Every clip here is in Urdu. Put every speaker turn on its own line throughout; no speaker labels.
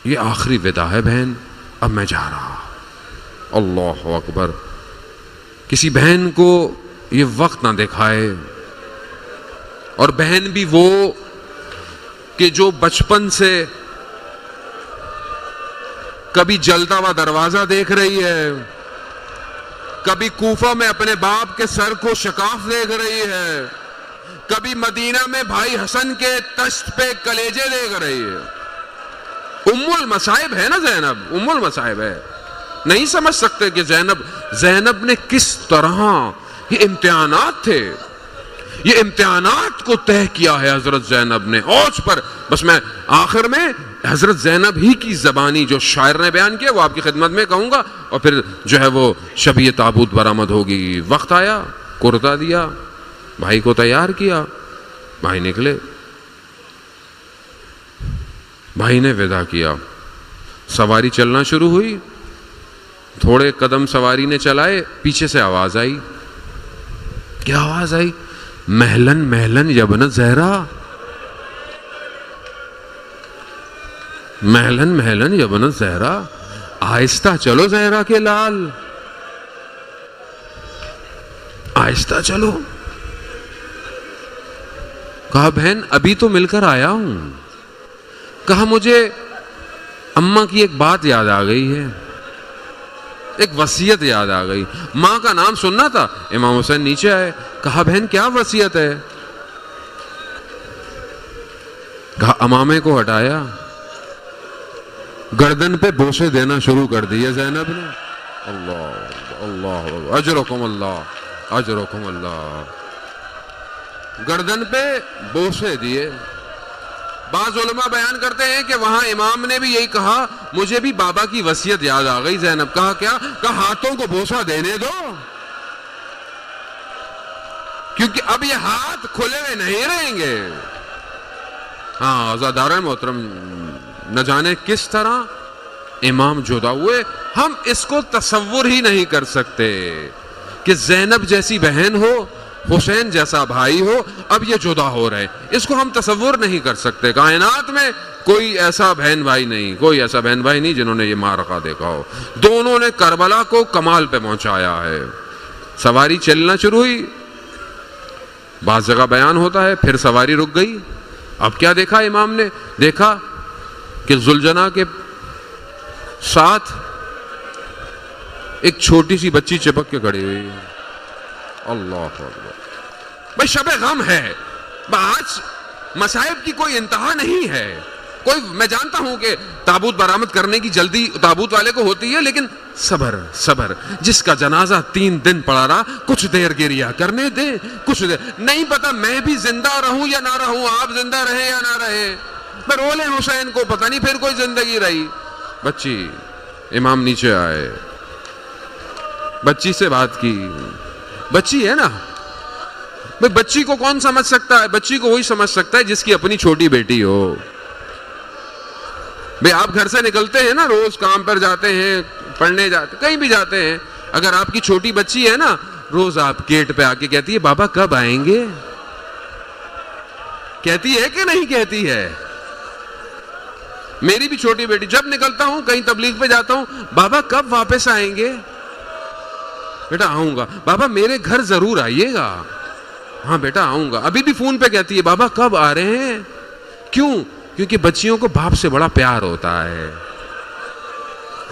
یہ آخری ودا ہے بہن، اب میں جا رہا. اللہ اکبر. کسی بہن کو یہ وقت نہ دکھائے، اور بہن بھی وہ کہ جو بچپن سے کبھی جلتا ہوا دروازہ دیکھ رہی ہے، کبھی کوفہ میں اپنے باپ کے سر کو شکاف دیکھ رہی ہے، کبھی مدینہ میں بھائی حسن کے تشت پہ کلیجے دیکھ رہی ہے. ام المصائب ہے نا زینب، ام المصائب ہے. نہیں سمجھ سکتے کہ زینب نے کس طرح، یہ امتحانات تھے، یہ امتحانات کو طے کیا ہے حضرت زینب نے اوج پر. بس میں آخر میں حضرت زینب ہی کی زبانی جو شاعر نے بیان کیا وہ آپ کی خدمت میں کہوں گا، اور پھر جو ہے وہ شبیہ تابوت برآمد ہوگی. وقت آیا، کرتا دیا، بھائی کو تیار کیا، بھائی نکلے، بھائی نے ودا کیا، سواری چلنا شروع ہوئی. تھوڑے قدم سواری نے چلائے، پیچھے سے آواز آئی. کیا آواز آئی؟ محلن محلن یبنت زہرا، محلن محلن یبنت زہرا، آہستہ چلو زہرا کے لال، آہستہ چلو. کہا بہن ابھی تو مل کر آیا ہوں. کہا مجھے اماں کی ایک بات یاد آ گئی ہے، ایک وصیت یاد آ گئی. ماں کا نام سننا تھا. امام حسین نیچے آئے. کہا بہن کیا وصیت ہے؟ کہا امامے کو ہٹایا، گردن پہ بوسے دینا شروع کر دیے زینب نے. اللہ اللہ، اجرکم اللہ، اجرکم اللہ. گردن پہ بوسے دیے. بعض علماء بیان کرتے ہیں کہ وہاں امام نے بھی یہی کہا، مجھے بھی بابا کی وصیت یاد آ گئی. زینب کہا کیا؟ کہا ہاتھوں کو بوسہ دینے دو، کیونکہ اب یہ ہاتھ کھلے ہوئے نہیں رہیں گے. ہاں عزاداران محترم، نہ جانے کس طرح امام جدا ہوئے. ہم اس کو تصور ہی نہیں کر سکتے کہ زینب جیسی بہن ہو، حسین جیسا بھائی ہو، اب یہ جدا ہو رہے. اس کو ہم تصور نہیں کر سکتے. کائنات میں کوئی ایسا بہن بھائی نہیں، کوئی ایسا بہن بھائی نہیں جنہوں نے یہ معرکہ دیکھا ہو. دونوں نے کربلا کو کمال پہ پہنچایا ہے. سواری چلنا شروع ہوئی. بعض جگہ بیان ہوتا ہے پھر سواری رک گئی. اب کیا دیکھا امام نے؟ دیکھا کہ زلجنا کے ساتھ ایک چھوٹی سی بچی چپک کے کھڑی ہوئی ہے. اللہ اکبر. بھائی شب غم ہے، آج مصائب کی کوئی انتہا نہیں ہے. کوئی، میں جانتا ہوں کہ تابوت برآمد کرنے کی جلدی تابوت والے کو ہوتی ہے، لیکن صبر صبر. جس کا جنازہ 3 دن پڑا رہا، کچھ دیر گریا کرنے دے، کچھ دیر. نہیں پتا میں بھی زندہ رہوں یا نہ رہوں، آپ زندہ رہے یا نہ رہے، میں رولے حسین کو پتہ نہیں پھر کوئی زندگی رہی. بچی، امام نیچے آئے، بچی سے بات کی. بچی ہے نا بھئی، بچی کو کون سمجھ سکتا ہے؟ بچی کو وہی سمجھ سکتا ہے جس کی اپنی چھوٹی بیٹی ہو. بھئی آپ گھر سے نکلتے ہیں نا، روز کام پر جاتے ہیں، پڑھنے جاتے، کہیں بھی جاتے ہیں. اگر آپ کی چھوٹی بچی ہے نا، روز آپ گیٹ پہ آ کے کہتی ہے بابا کب آئیں گے؟ کہتی ہے کہ نہیں کہتی ہے؟ میری بھی چھوٹی بیٹی، جب نکلتا ہوں کہیں تبلیغ پہ جاتا ہوں، بابا کب واپس آئیں گے؟ بیٹا آؤں گا. بابا میرے گھر ضرور آئیے گا. ہاں بیٹا آؤں گا. ابھی بھی فون پہ کہتی ہے بابا کب آ رہے ہیں؟ کیوں؟ کیونکہ بچیوں کو باپ سے بڑا پیار ہوتا ہے.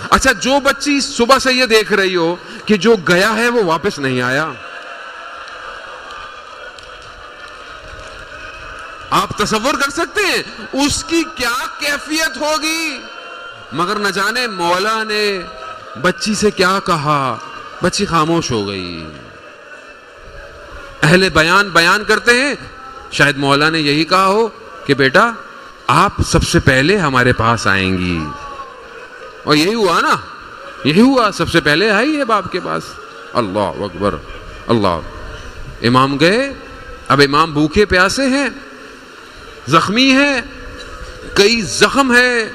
اچھا، جو بچی صبح سے یہ دیکھ رہی ہو کہ جو گیا ہے وہ واپس نہیں آیا، آپ تصور کر سکتے ہیں اس کی کیا کیفیت ہوگی؟ مگر نہ جانے مولا نے بچی سے کیا کہا، بچی خاموش ہو گئی. اہل بیان کرتے ہیں شاید مولا نے یہی کہا ہو کہ بیٹا آپ سب سے پہلے ہمارے پاس آئیں گی. اور یہی ہوا نا، یہی ہوا، سب سے پہلے آئی ہے باپ کے پاس. اللہ اکبر. اللہ. امام گئے. اب امام بھوکے پیاسے ہیں، زخمی ہیں، کئی زخم ہے.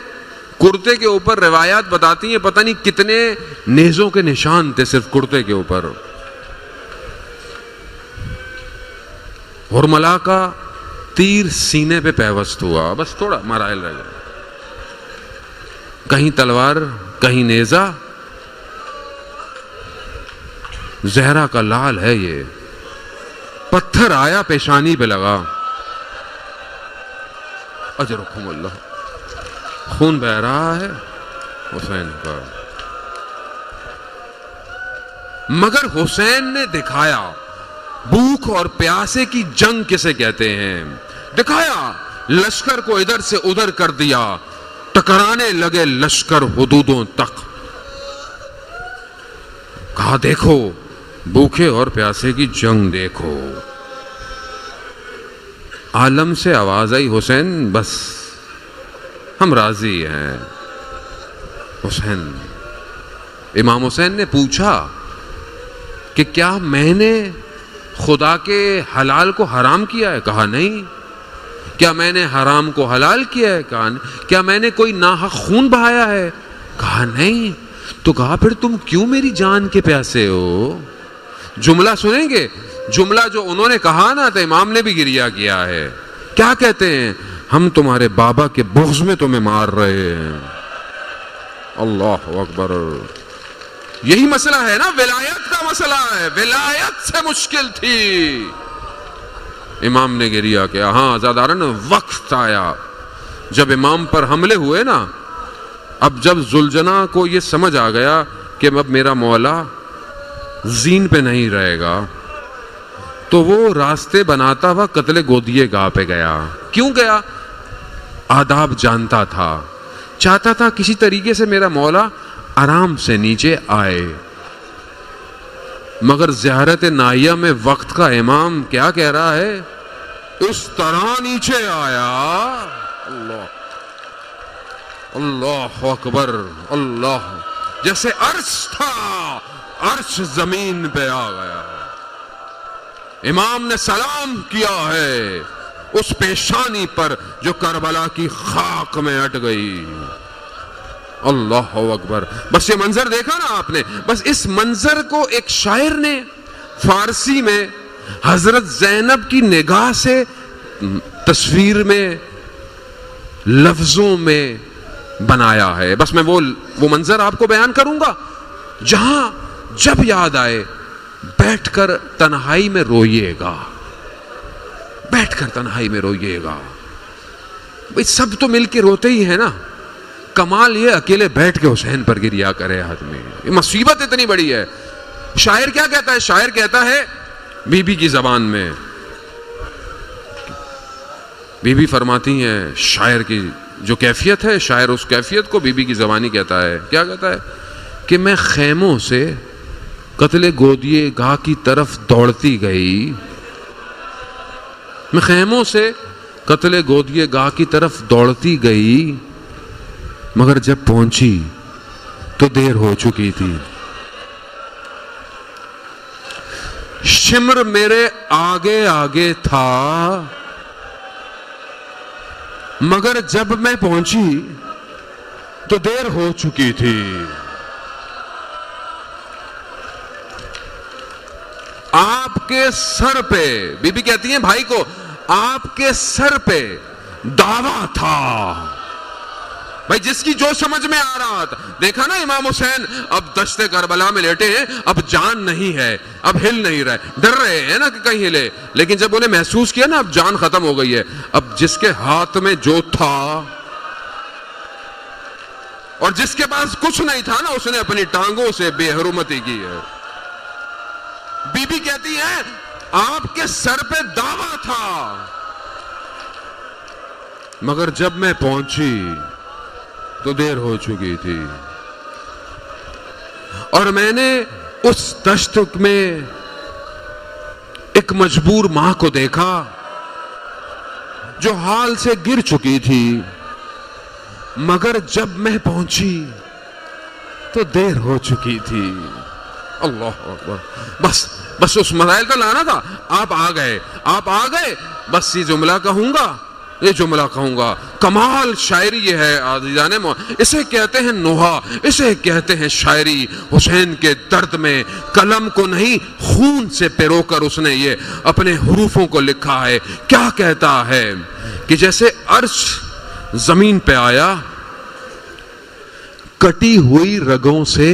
کرتے کے اوپر روایات بتاتی ہیں پتہ نہیں کتنے نیزوں کے نشان تھے صرف کرتے کے اوپر. ہرملا کا تیر سینے پہ پیوست ہوا، بس تھوڑا مراحل رہ گئے. کہیں تلوار کہیں نیزہ، زہرا کا لال ہے یہ، پتھر آیا پیشانی پہ لگا، اجرکم اللہ، خون بہ رہا ہے حسین کا، مگر حسین نے دکھایا بھوک اور پیاسے کی جنگ کسے کہتے ہیں، دکھایا، لشکر کو ادھر سے ادھر کر دیا، ٹکرانے لگے لشکر حدودوں تک، کہا دیکھو بھوکے اور پیاسے کی جنگ دیکھو، عالم سے آواز آئی حسین بس ہم راضی ہیں۔ حسین، امام حسین نے پوچھا کہ کیا میں نے خدا کے حلال کو حرام کیا ہے؟ کہا نہیں۔ کیا میں نے حرام کو حلال کیا ہے؟ کہا نہیں۔ کیا میں نے کوئی ناحق خون بہایا ہے؟ کہا نہیں۔ تو کہا پھر تم کیوں میری جان کے پیاسے ہو؟ جملہ سنیں گے، جملہ جو انہوں نے کہا نا تو امام نے بھی گریہ کیا ہے، کیا کہتے ہیں؟ ہم تمہارے بابا کے بغض میں تمہیں مار رہے ہیں۔ اللہ اکبر، یہی مسئلہ ہے نا، ولایت کا مسئلہ ہے، ولایت سے مشکل تھی۔ امام نے گریہ کیا۔ ہاں عزادارن، وقت آیا جب امام پر حملے ہوئے نا، اب جب ذوالجناح کو یہ سمجھ آ گیا کہ اب میرا مولا زین پہ نہیں رہے گا، تو وہ راستے بناتا ہوا قتل گودیے گاہ پہ گیا۔ کیوں گیا؟ آداب جانتا تھا، چاہتا تھا کسی طریقے سے میرا مولا آرام سے نیچے آئے، مگر زیارت نائیہ میں وقت کا امام کیا کہہ رہا ہے؟ اس طرح نیچے آیا، اللہ اللہ اکبر، اللہ، جیسے عرش تھا عرش زمین پہ آ گیا۔ امام نے سلام کیا ہے اس پیشانی پر جو کربلا کی خاک میں اٹ گئی۔ اللہ اکبر، بس یہ منظر دیکھا نا آپ نے، بس اس منظر کو ایک شاعر نے فارسی میں حضرت زینب کی نگاہ سے تصویر میں، لفظوں میں بنایا ہے۔ بس میں وہ منظر آپ کو بیان کروں گا جہاں جب یاد آئے بیٹھ کر تنہائی میں روئیے گا، بیٹھ کر تنہائی میں روئیے گا۔ بھئی سب تو مل کے روتے ہی ہیں نا، کمال یہ اکیلے بیٹھ کے حسین پر گریہ کرے آدمی، یہ مصیبت اتنی بڑی ہے۔ شاعر کیا کہتا ہے؟ شاعر کہتا ہے بی بی کی زبان میں، بی بی فرماتی ہیں شاعر کی جو کیفیت ہے، شاعر اس کیفیت کو بی بی کی زبانی کہتا ہے۔ کیا کہتا ہے؟ کہ میں خیموں سے قتل گودیے گاہ کی طرف دوڑتی گئی، میں خیموں سے قتل گودیے گاہ کی طرف دوڑتی گئی، مگر جب پہنچی تو دیر ہو چکی تھی۔ شمر میرے آگے آگے تھا، مگر جب میں پہنچی تو دیر ہو چکی تھی۔ آپ کے سر پہ، بی بی کہتی ہیں بھائی کو، آپ کے سر پہ دعویٰ تھا۔ بھائی جس کی جو سمجھ میں آ رہا تھا، دیکھا نا امام حسین اب دشت کربلا میں لیٹے ہیں، اب جان نہیں ہے، اب ہل نہیں رہے، ڈر رہے ہیں نا کہ کہیں ہلے، لیکن جب انہیں محسوس کیا نا اب جان ختم ہو گئی ہے، اب جس کے ہاتھ میں جو تھا اور جس کے پاس کچھ نہیں تھا نا، اس نے اپنی ٹانگوں سے بے حرمتی کی ہے۔ بی بی کہتی ہے آپ کے سر پہ دعویٰ تھا، مگر جب میں پہنچی تو دیر ہو چکی تھی، اور میں نے اس دشت میں ایک مجبور ماں کو دیکھا جو حال سے گر چکی تھی، مگر جب میں پہنچی تو دیر ہو چکی تھی۔ اللہ اکبر، بس اس مسائل کا لانا تھا، آپ آ گئے، بس یہ جملہ کہوں گا، کمال شاعری یہ ہے عزیزان، اسے کہتے ہیں نوحہ، اسے کہتے ہیں شاعری۔ حسین کے درد میں قلم کو نہیں خون سے پیرو کر اس نے یہ اپنے حروفوں کو لکھا ہے۔ کیا کہتا ہے کہ جیسے عرش زمین پہ آیا، کٹی ہوئی رگوں سے